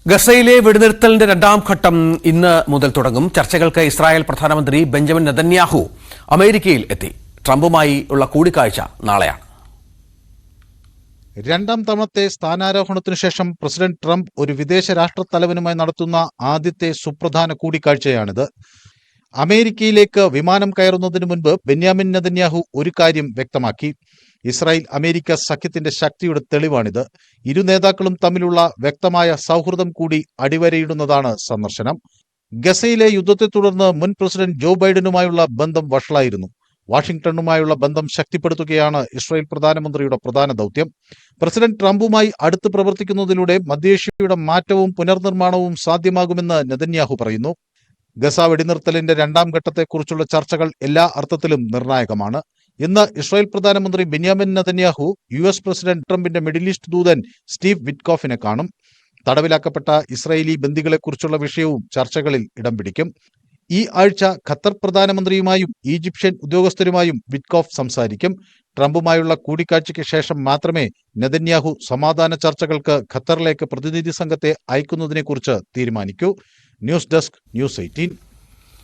ഗസയിലെ വെടിനിർത്തലിന്റെ രണ്ടാം ഘട്ടം ഇന്ന് മുതൽ തുടങ്ങും. ചർച്ചകൾക്ക് ഇസ്രായേൽ പ്രധാനമന്ത്രി ബെഞ്ചമിൻ നെതന്യാഹു അമേരിക്കയിൽ എത്തി. ട്രംപുമായി ഉള്ള കൂടിക്കാഴ്ച നാളെയാണ്. രണ്ടാം തവണത്തെ സ്ഥാനാരോഹണത്തിനു ശേഷം പ്രസിഡന്റ് ട്രംപ് ഒരു വിദേശ രാഷ്ട്രത്തലവനുമായി നടത്തുന്ന ആദ്യത്തെ സുപ്രധാന കൂടിക്കാഴ്ചയാണിത്. അമേരിക്കയിലേക്ക് വിമാനം കയറുന്നതിന് മുൻപ് ബെന്യാമിൻ നെതന്യാഹു ഒരു കാര്യം വ്യക്തമാക്കി. ഇസ്രായേൽ അമേരിക്ക സഖ്യത്തിന്റെ ശക്തിയുടെ തെളിവാണിത്. ഇരു നേതാക്കളും തമ്മിലുള്ള വ്യക്തമായ സൗഹൃദം കൂടി അടിവരയിടുന്നതാണ് സന്ദർശനം. ഗസയിലെ യുദ്ധത്തെ തുടർന്ന് മുൻ പ്രസിഡന്റ് ജോ ബൈഡനുമായുള്ള ബന്ധം വഷളായിരുന്നു. വാഷിംഗ്ടണുമായുള്ള ബന്ധം ശക്തിപ്പെടുത്തുകയാണ് ഇസ്രായേൽ പ്രധാനമന്ത്രിയുടെ പ്രധാന ദൗത്യം. പ്രസിഡന്റ് ട്രംപുമായി അടുത്ത് പ്രവർത്തിക്കുന്നതിലൂടെ മധ്യേഷ്യയുടെ മാറ്റവും പുനർനിർമ്മാണവും സാധ്യമാകുമെന്ന് നെതന്യാഹു പറയുന്നു. ഗസ വെടിനിർത്തലിന്റെ രണ്ടാം ഘട്ടത്തെക്കുറിച്ചുള്ള ചർച്ചകൾ എല്ലാ അർത്ഥത്തിലും നിർണായകമാണ്. ഇന്ന് ഇസ്രായേൽ പ്രധാനമന്ത്രി ബെന്യാമിൻ നെതന്യാഹു US പ്രസിഡന്റ് ട്രംപിന്റെ മിഡിൽ ഈസ്റ്റ് ദൂതൻ സ്റ്റീവ് വിറ്റ്കോഫിനെ കാണും. തടവിലാക്കപ്പെട്ട ഇസ്രായേലി ബന്ദികളെക്കുറിച്ചുള്ള വിഷയവും ചർച്ചകളിൽ ഇടം പിടിക്കും. ഈ ആഴ്ച ഖത്തർ പ്രധാനമന്ത്രിയുമായും ഈജിപ്ഷ്യൻ ഉദ്യോഗസ്ഥരുമായും വിറ്റ്കോഫ് സംസാരിക്കും. ട്രംപുമായുള്ള കൂടിക്കാഴ്ചയ്ക്ക് ശേഷം മാത്രമേ നെതന്യാഹു സമാധാന ചർച്ചകൾക്ക് ഖത്തറിലേക്ക് പ്രതിനിധി സംഘത്തെ അയക്കുന്നതിനെക്കുറിച്ച് തീരുമാനിക്കൂ. News desk, News 18.